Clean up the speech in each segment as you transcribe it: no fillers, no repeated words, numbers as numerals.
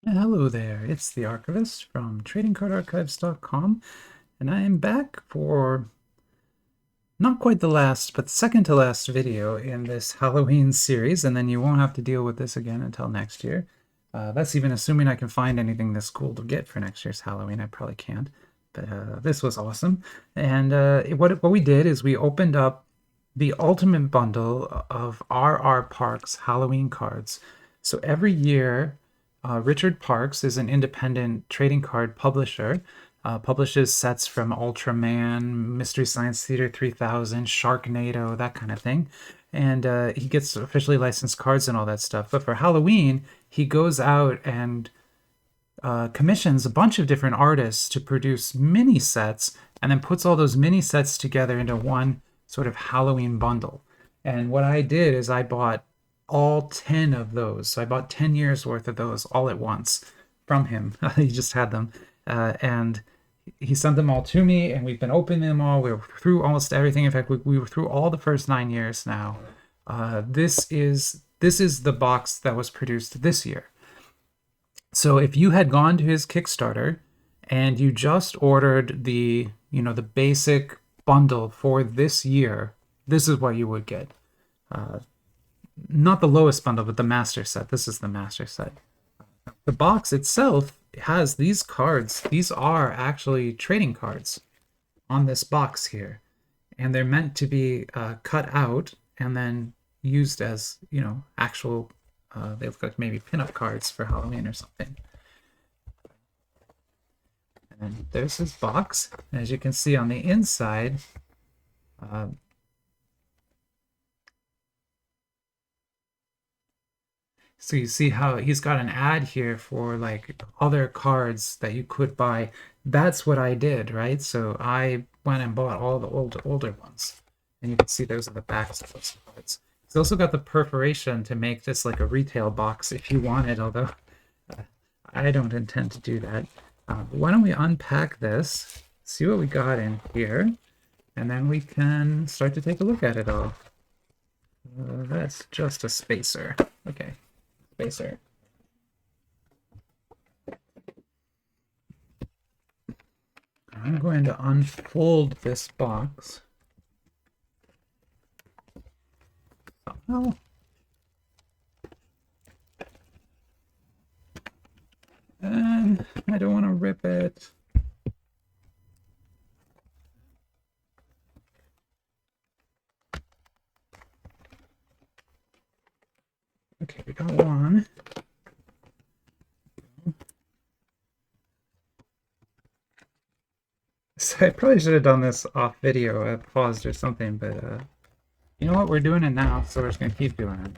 Hello there, it's the Archivist from tradingcardarchives.com, and I am back for not quite the last, but second to last video in this Halloween series, and then you won't have to deal with this again until next year. That's even assuming I can find anything this cool to get for next year's Halloween. I probably can't, but this was awesome. And what we did is we opened up the ultimate bundle of RRParks Halloween cards. So every year, RRParks is an independent trading card publisher. Publishes sets from Ultraman, Mystery Science Theater 3000, Sharknado, that kind of thing. And he gets officially licensed cards and all that stuff. But for Halloween, he goes out and commissions a bunch of different artists to produce mini sets and then puts all those mini sets together into one sort of Halloween bundle. And what I did is I bought all 10 of those. So I bought 10 years worth of those all at once from him. He just had them. And he sent them all to me, and we've been opening them all. We were through almost everything. In fact, we were through all the first 9 years now. This is the box that was produced this year. So if you had gone to his Kickstarter and you just ordered the basic bundle for this year, this is what you would get. Not the lowest bundle, but the master set. This is the master set. The box itself has these cards. These are actually trading cards on this box here. And they're meant to be cut out and then used as, actual, they look like maybe pinup cards for Halloween or something. And there's his box. As you can see on the inside, so you see how he's got an ad here for like other cards that you could buy. That's what I did, right? So I went and bought all the older ones. And you can see those are the backs of those cards. He's also got the perforation to make this like a retail box if you wanted, although I don't intend to do that. Why don't we unpack this, see what we got in here, and then we can start to take a look at it all. That's just a spacer. Okay. Spacer. I'm going to unfold this box. Somehow. And I don't want to rip it. Okay, we got one. So I probably should have done this off video. I paused or something, but you know what? We're doing it now, so we're just going to keep doing it.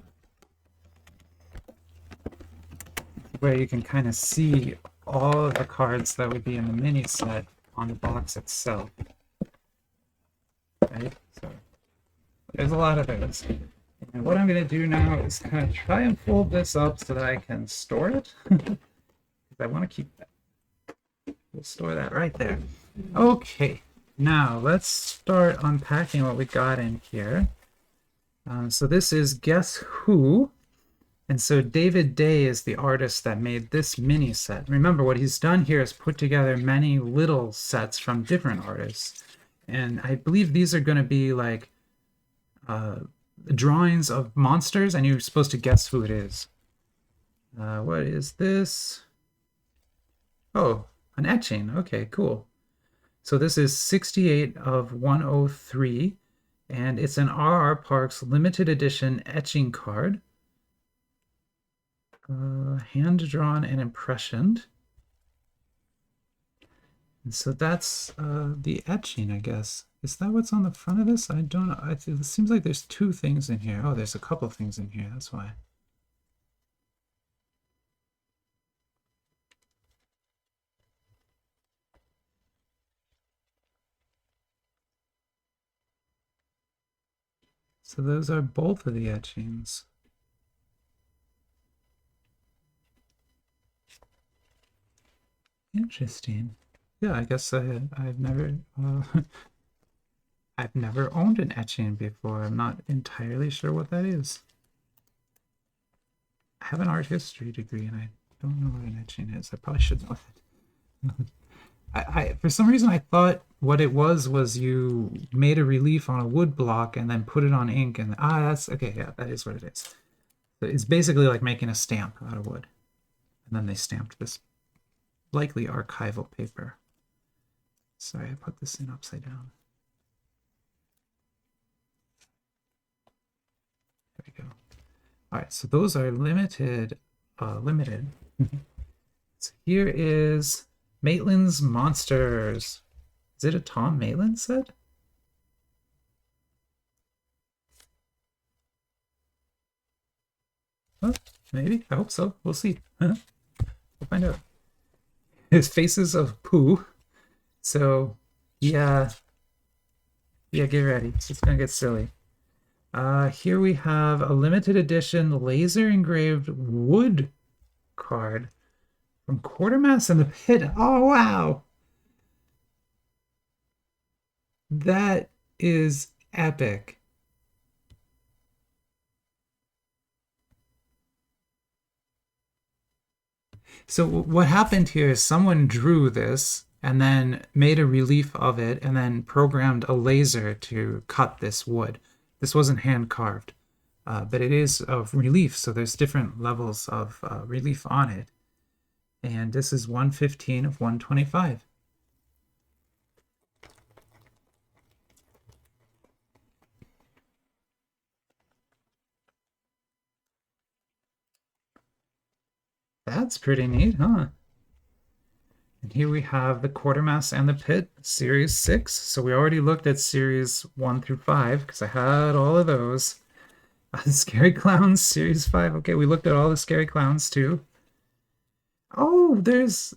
Where you can kind of see all of the cards that would be in the mini set on the box itself. Right? So there's a lot of those. And what I'm going to do now is kind of try and fold this up so that I can store it. Because I want to keep that. We'll store that right there. Okay, now let's start unpacking what we got in here. So this is Guess Who? And so David Day is the artist that made this mini set. Remember, what he's done here is put together many little sets from different artists. And I believe these are going to be like drawings of monsters, and you're supposed to guess who it is. What is this? Oh, an etching. Okay, cool. So this is 68 of 103, and it's an RRParks limited edition etching card. Hand-drawn and impressioned. And so that's the etching, I guess. Is that what's on the front of this? I don't know. It seems like there's two things in here. Oh, there's a couple of things in here. That's why. So those are both of the etchings. Interesting. Yeah, I guess I've never I've never owned an etching before. I'm not entirely sure what that is. I have an art history degree and I don't know what an etching is. I probably should know that. I for some reason I thought what it was you made a relief on a wood block and then put it on ink, and that's okay. Yeah, that is what it is. So it's basically like making a stamp out of wood, and then they stamped this likely archival paper. Sorry, I put this in upside down. There we go. All right, so those are limited. So here is Maitland's Monsters. Is it a Tom Maitland set? Oh, maybe. I hope so. We'll see. We'll find out. His faces of poo. So, yeah, get ready. It's gonna get silly. Here we have a limited edition laser engraved wood card from Quartermass and the Pit. Oh, wow. That is epic. So what happened here is someone drew this and then made a relief of it and then programmed a laser to cut this wood. This wasn't hand carved, but it is of relief. So there's different levels of relief on it. And this is 115 of 125. That's pretty neat, huh? And here we have the Quartermass and the Pit, Series 6. So we already looked at Series 1 through 5, because I had all of those. Scary Clowns, Series 5. Okay, we looked at all the Scary Clowns, too. Oh, there's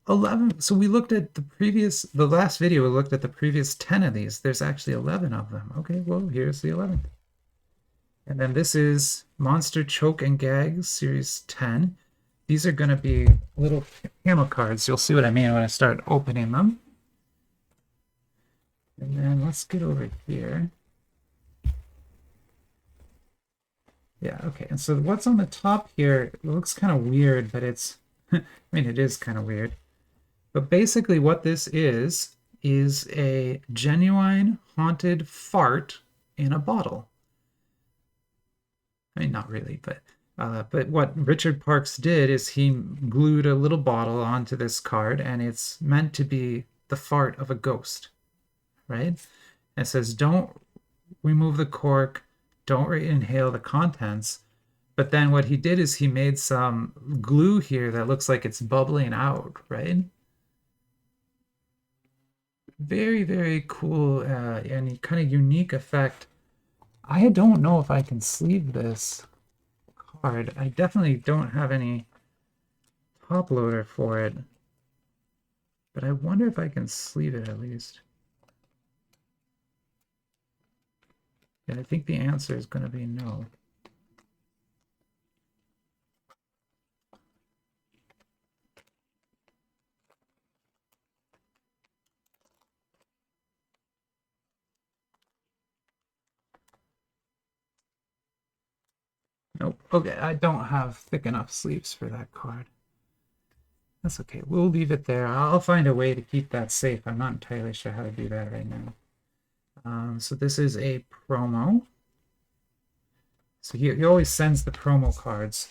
11. So we looked at the last video, we looked at the previous 10 of these. There's actually 11 of them. Okay, well, here's the 11th. And then this is Monster Choke and Gag, Series 10. These are going to be little panel cards. You'll see what I mean when I start opening them. And then let's get over here. Yeah, okay. And so what's on the top here, it looks kind of weird, but it's, I mean, it is kind of weird. But basically what this is a genuine haunted fart in a bottle. I mean, not really, but what RRParks did is he glued a little bottle onto this card, and it's meant to be the fart of a ghost, right? And it says, don't remove the cork, don't inhale the contents. But then what he did is he made some glue here that looks like it's bubbling out, right? Very, very cool and kind of unique effect. I don't know if I can sleeve this card. I definitely don't have any top loader for it, but I wonder if I can sleeve it at least. Yeah, I think the answer is going to be no. Nope. Okay, I don't have thick enough sleeves for that card. That's okay. We'll leave it there. I'll find a way to keep that safe. I'm not entirely sure how to do that right now. So this is a promo. So he always sends the promo cards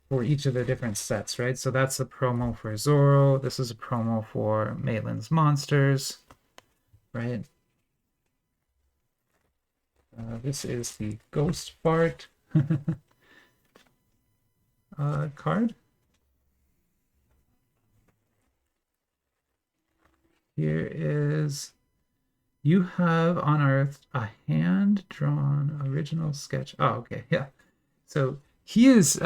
for each of the different sets, right? So that's the promo for Zorro. This is a promo for Maitland's Monsters, right? This is the Ghost Fart card. Here is You Have Unearthed a Hand-Drawn Original Sketch. Oh, okay, yeah. So he is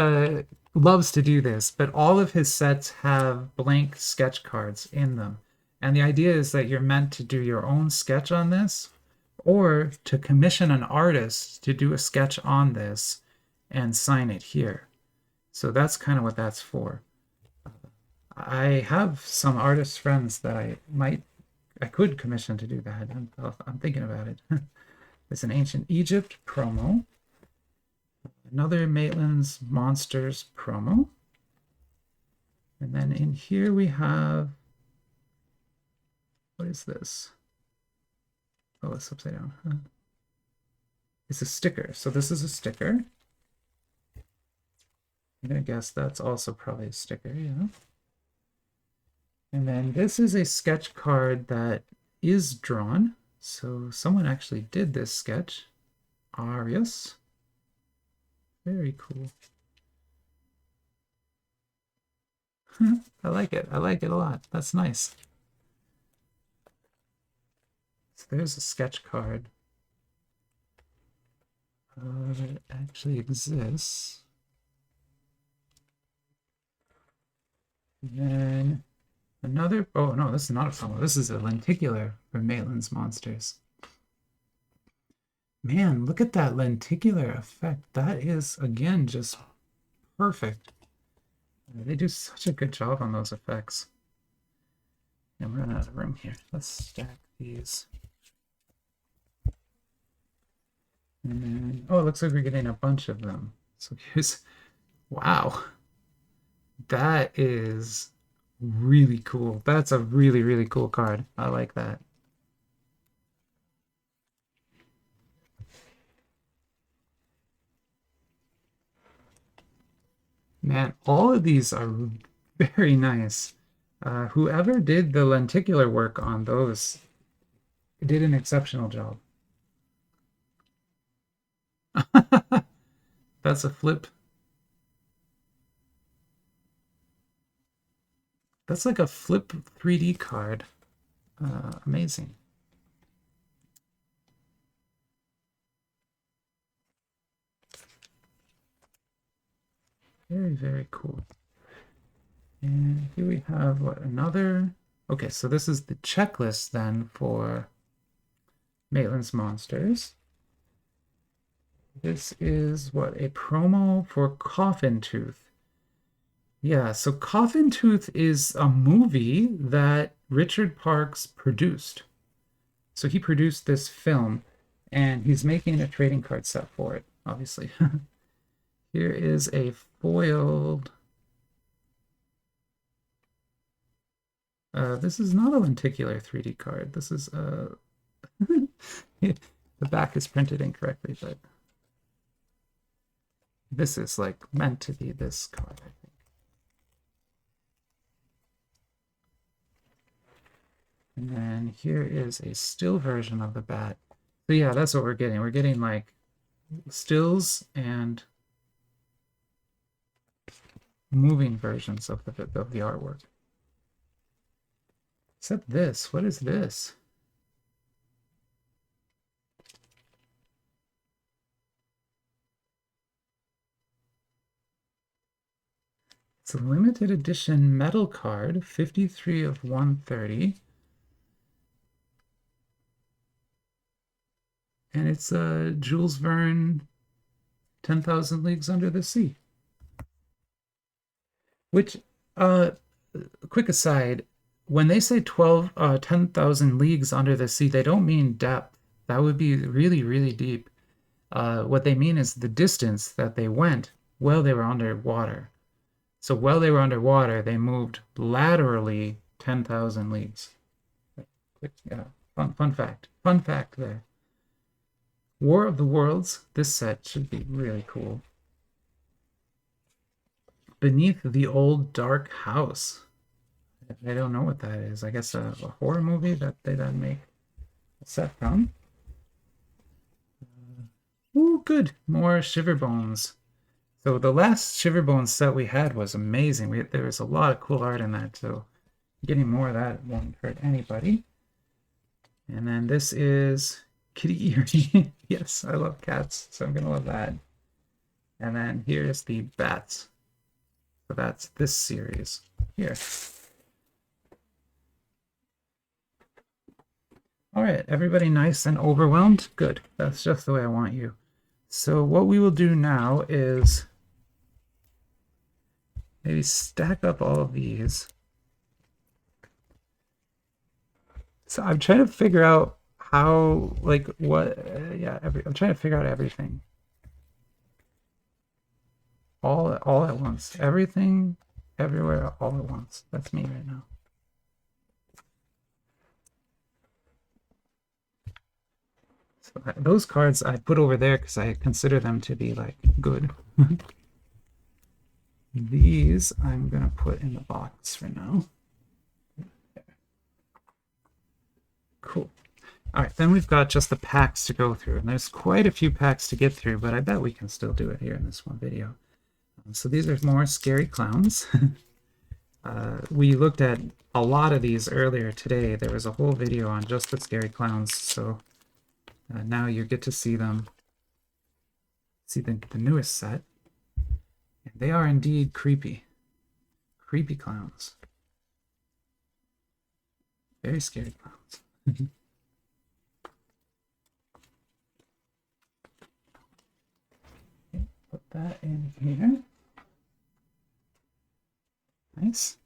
loves to do this, but all of his sets have blank sketch cards in them. And the idea is that you're meant to do your own sketch on this, or to commission an artist to do a sketch on this and sign it here. So that's kind of what that's for. I have some artist friends that I could commission to do that. I'm thinking about it. It's an Ancient Egypt promo. Another Maitland's Monsters promo. And then in here we have, what is this? Oh, it's upside down. Huh? It's a sticker. So this is a sticker. I'm gonna guess that's also probably a sticker, yeah. And then this is a sketch card that is drawn. So someone actually did this sketch. Arius. Very cool. I like it. I like it a lot. That's nice. So there's a sketch card. It actually exists. And then another, oh no, this is not a promo. This is a lenticular for Maitland's Monsters. Man, look at that lenticular effect. That is, again, just perfect. They do such a good job on those effects. I'm running out of room here. Let's stack these. And then, oh, it looks like we're getting a bunch of them. So here's, wow. That is really cool. That's a really, really cool card. I like that. Man, all of these are very nice. Whoever did the lenticular work on those did an exceptional job. That's a flip. That's like a flip 3D card. Amazing. Very, very cool. And here we have what, another. Okay, so this is the checklist then for Maitland's Monsters. This is what, a promo for Coffin Tooth. Yeah, so Coffin Tooth is a movie that RRParks produced. So he produced this film, and he's making a trading card set for it, obviously. Here is a foiled... this is not a lenticular 3D card. This is the back is printed incorrectly, but this is like meant to be this card, I think. And then here is a still version of the bat. So yeah, that's what we're getting. We're getting like stills and moving versions of the artwork. Except this. What is this? It's a limited edition metal card, 53 of 130. And it's Jules Verne, 10,000 Leagues Under the Sea. Which, quick aside, when they say 10,000 leagues under the sea, they don't mean depth. That would be really, really deep. What they mean is the distance that they went while they were underwater. So while they were underwater, they moved laterally 10,000 leagues. Yeah, fun fact. Fun fact there. War of the Worlds. This set should be really cool. Beneath the Old Dark House. I don't know what that is. I guess a horror movie that they then make a set from. Ooh, good. More Shiverbones. So the last Shiverbones set we had was amazing. There was a lot of cool art in that, so getting more of that won't hurt anybody. And then this is Kitty Eerie. Yes, I love cats, so I'm going to love that. And then here's the bats. So that's this series here. All right, everybody nice and overwhelmed? Good. That's just the way I want you. So what we will do now is maybe stack up all of these. So I'm trying to figure out how, like, what, yeah, I'm trying to figure out everything. All at once. Everything everywhere all at once. That's me right now. So those cards I put over there because I consider them to be like good. These I'm going to put in the box for now. Cool. All right, then we've got just the packs to go through, and there's quite a few packs to get through, but I bet we can still do it here in this one video. So these are more scary clowns. We looked at a lot of these earlier today. There was a whole video on just the scary clowns, so now you get to see them, see the newest set. And they are indeed creepy. Creepy clowns. Very scary clowns. Okay, put that in here. Nice.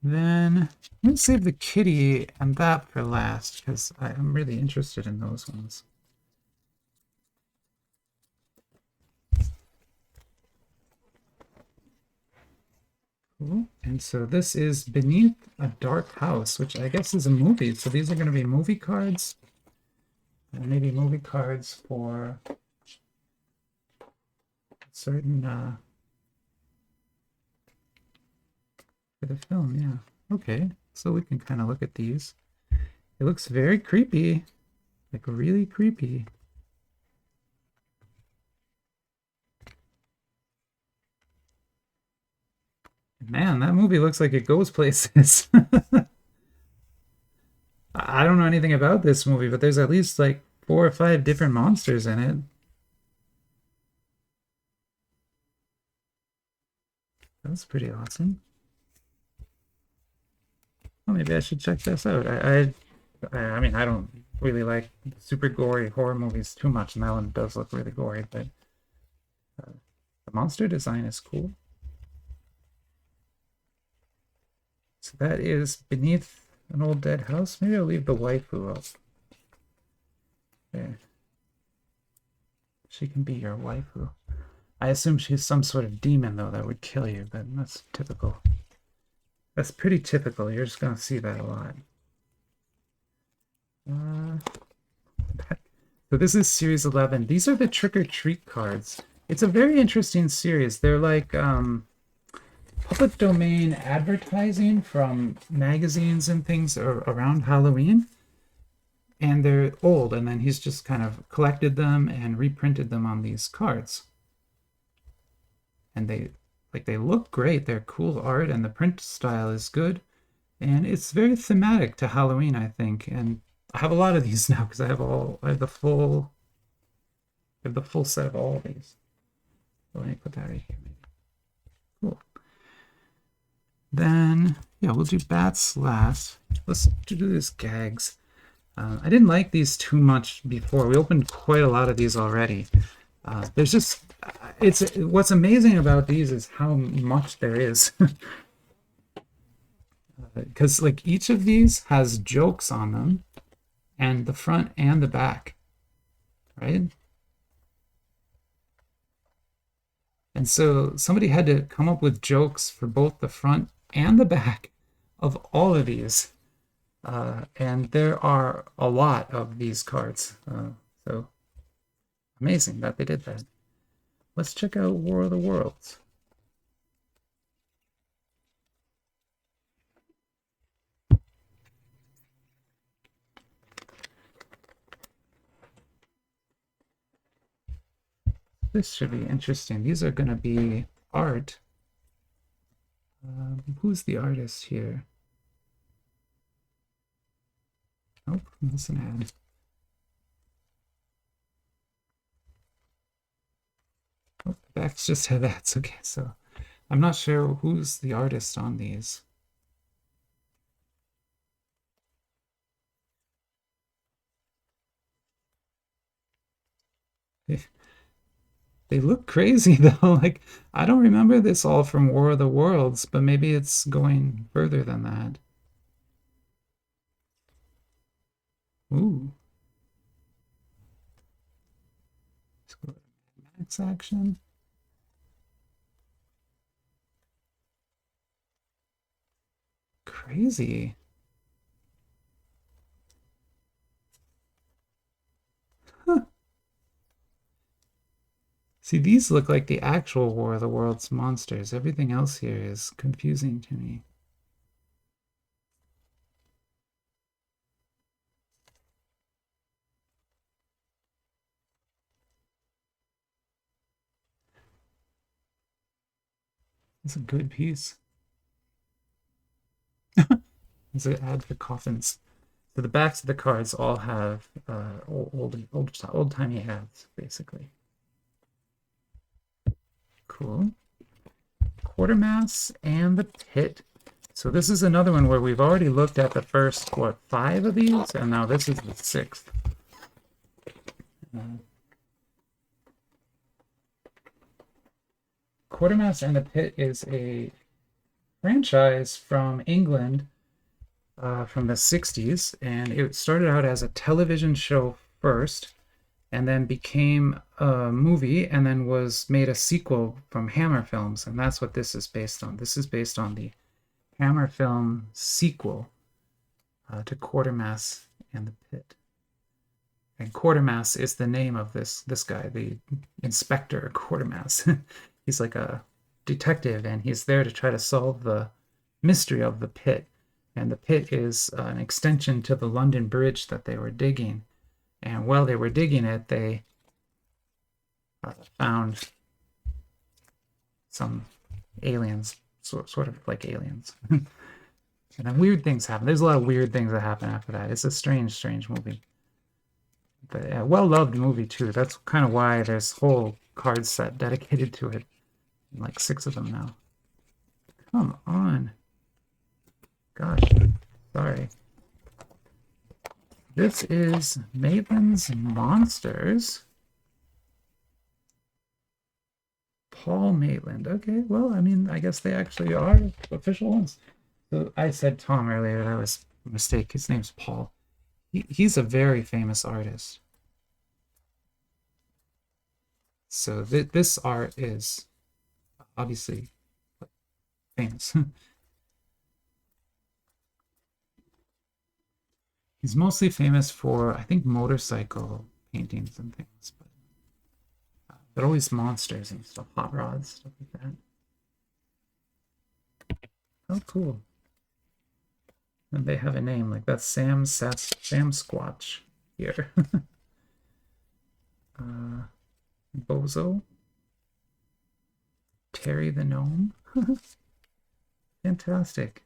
Then let's save the kitty and that for last because I'm really interested in those ones. Cool. And so this is Beneath a Dark House, which I guess is a movie. So these are going to be movie cards. And maybe movie cards for certain for the film, yeah. Okay, so we can kind of look at these. It looks very creepy, like really creepy. Man, that movie looks like it goes places. I don't know anything about this movie, but there's at least like 4 or 5 different monsters in it. That's pretty awesome. Well, maybe I should check this out. I mean, I don't really like super gory horror movies too much, and that one does look really gory, but the monster design is cool. So that is Beneath an Old Dead House. Maybe I'll leave the waifu up. There. She can be your waifu. I assume she's some sort of demon, though, that would kill you, but that's typical. That's pretty typical. You're just going to see that a lot. So this is Series 11. These are the Trick or Treat cards. It's a very interesting series. They're like public domain advertising from magazines and things around Halloween. And they're old, and then he's just kind of collected them and reprinted them on these cards. And they look great. They're cool art, and the print style is good. And it's very thematic to Halloween, I think. And I have a lot of these now because I have the full set of all of these. So let me put that right here. Maybe. Cool. Then yeah, we'll do bats last. Let's do this gags. I didn't like these too much before. We opened quite a lot of these already. There's just, what's amazing about these is how much there is. Because like each of these has jokes on them, and the front and the back, right? And so somebody had to come up with jokes for both the front and the back of all of these. And there are a lot of these cards. So amazing that they did that. Let's check out War of the Worlds. This should be interesting. These are going to be art. Who's the artist here? Nope, that's an ad. Oh, the backs just have ads. Okay, so I'm not sure who's the artist on these. They look crazy though. Like, I don't remember this all from War of the Worlds, but maybe it's going further than that. Ooh. Let's go to Max action. crazy. Huh. See, these look like the actual War of the Worlds monsters. Everything else here is confusing to me. It's a good piece. It's an ad for coffins. So the backs of the cards all have old-timey ads, basically. Cool. Quartermass and the Pit. So this is another one where we've already looked at the first, what, 5 of these? And now this is the 6th. Quartermass and the Pit is a franchise from England from the 60s, and it started out as a television show first, and then became a movie, and then was made a sequel from Hammer Films, and that's what this is based on. This is based on the Hammer film sequel to Quartermass and the Pit. And Quartermass is the name of this guy, the Inspector Quartermass. He's like a detective, and he's there to try to solve the mystery of the pit. And the pit is an extension to the London Bridge that they were digging. And while they were digging it, they found some aliens, sort of like aliens. And then weird things happen. There's a lot of weird things that happen after that. It's a strange, strange movie. But yeah, well-loved movie, too. That's kind of why there's a whole card set dedicated to it. Like 6 of them now. Come on. Gosh, sorry. This is Maitland's Monsters. Paul Maitland. Okay, well, I mean, I guess they actually are official ones. So I said Tom earlier. That was a mistake. His name's Paul. He's a very famous artist. So this art is obviously famous. He's mostly famous for, I think, motorcycle paintings and things, but always monsters and stuff, hot rods, stuff like that. Oh, cool. And they have a name, like that's Sam Squatch here. Bozo. Terry the Gnome. Fantastic.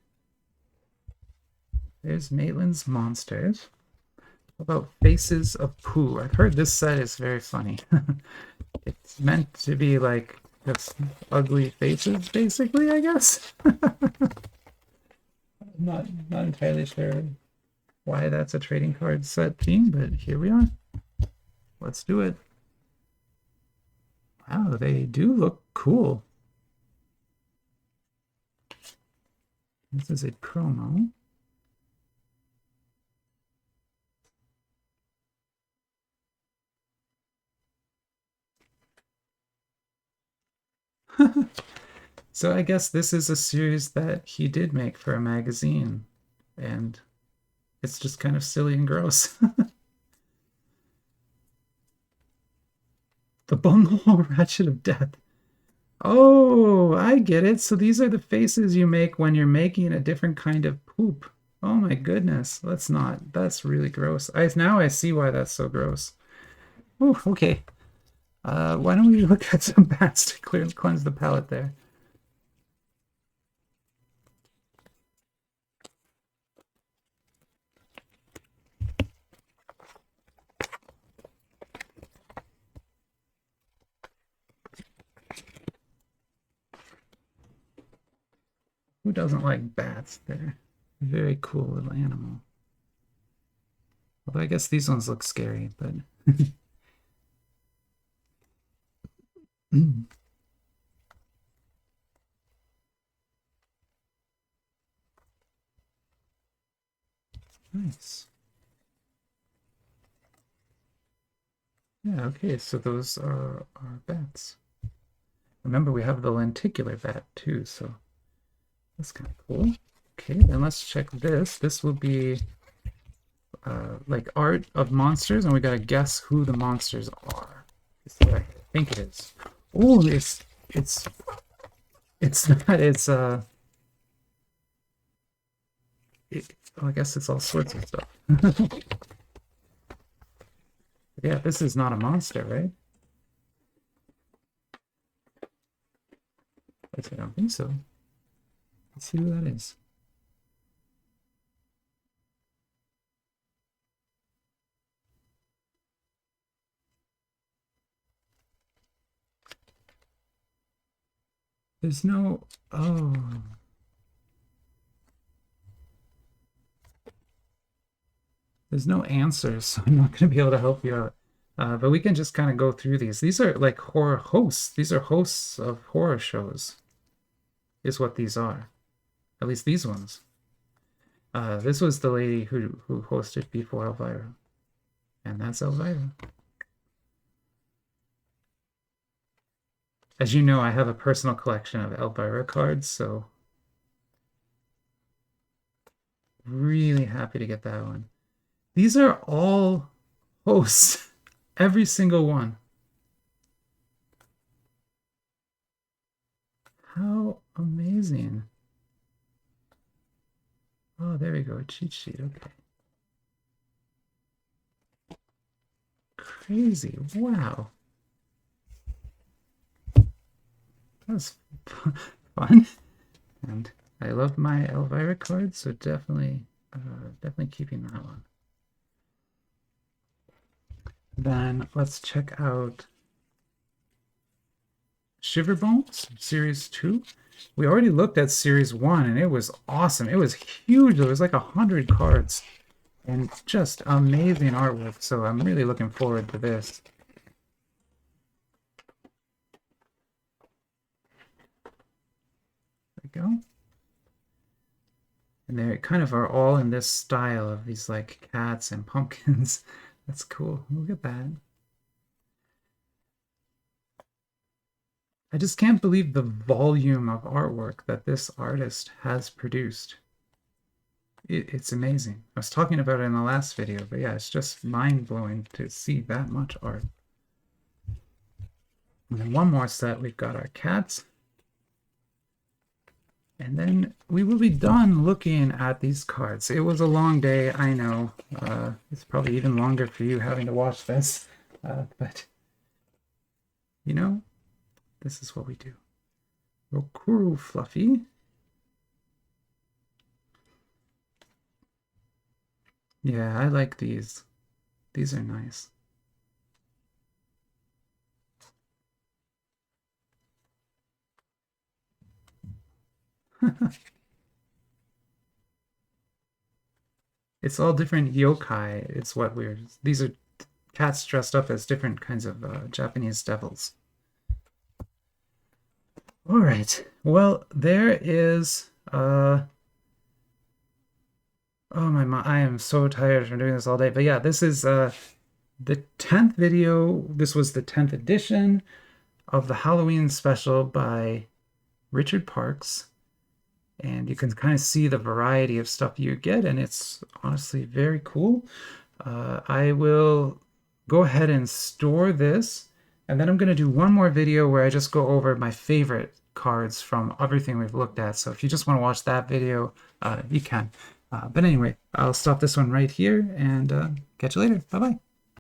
There's Maitland's Monsters. How about Faces of Pooh? I've heard this set is very funny. It's meant to be like just ugly faces, basically, I guess. I'm not entirely sure why that's a trading card set theme, but here we are. Let's do it. Wow, they do look cool. This is a promo. So I guess this is a series that he did make for a magazine, and it's just kind of silly and gross. The Bunghole Ratchet of Death. Oh, I get it. So these are the faces you make when you're making a different kind of poop. Oh my goodness. Let's not. That's really gross. Now I see why that's so gross. Oh, okay. Why don't we look at some bats to cleanse the palate there? Who doesn't like bats? They're a very cool little animal. Although I guess these ones look scary, but nice. Yeah, okay, so those are our bats. Remember, we have the lenticular bat too, so that's kind of cool. Okay, then let's check this. This will be like art of monsters, and we gotta guess who the monsters are. This is what I think it is. Oh, it's not. It's well, I guess it's all sorts of stuff. Yeah, this is not a monster, right? I don't think so. Let's see who that is. There's no... Oh. There's no answers, so I'm not going to be able to help you out. But we can just kind of go through these. These are like horror hosts. These are hosts of horror shows, is what these are. At least these ones. This was the lady who hosted before Elvira. And that's Elvira. As you know, I have a personal collection of Elvira cards, so really happy to get that one. These are all hosts. Every single one. How amazing. Oh, there we go. A cheat sheet. Okay. Crazy. Wow. That was fun. And I love my Elvira cards, so definitely keeping that one. Then let's check out Shiverbones Series 2. We already looked at Series 1 and it was awesome. It was huge. There was like 100 cards and just amazing artwork. So I'm really looking forward to this. There we go. And they kind of are all in this style of these like cats and pumpkins. That's cool. Look at that. I just can't believe the volume of artwork that this artist has produced. It's amazing. I was talking about it in the last video, but yeah, it's just mind-blowing to see that much art. And then one more set, we've got our cats. And then we will be done looking at these cards. It was a long day, I know. It's probably even longer for you having to watch this. But, you know, this is what we do. Rokuru Fluffy. Yeah, I like these. These are nice. It's all different yokai. It's what we're... These are cats dressed up as different kinds of Japanese devils. All right. Well, there is... Oh my, I am so tired from doing this all day. But yeah, this is the 10th video. This was the 10th edition of the Halloween special by RRParks. And you can kind of see the variety of stuff you get, and it's honestly very cool. I will go ahead and store this, and then I'm going to do one more video where I just go over my favorite cards from everything we've looked at. So if you just want to watch that video, you can. But anyway, I'll stop this one right here, and catch you later. Bye-bye.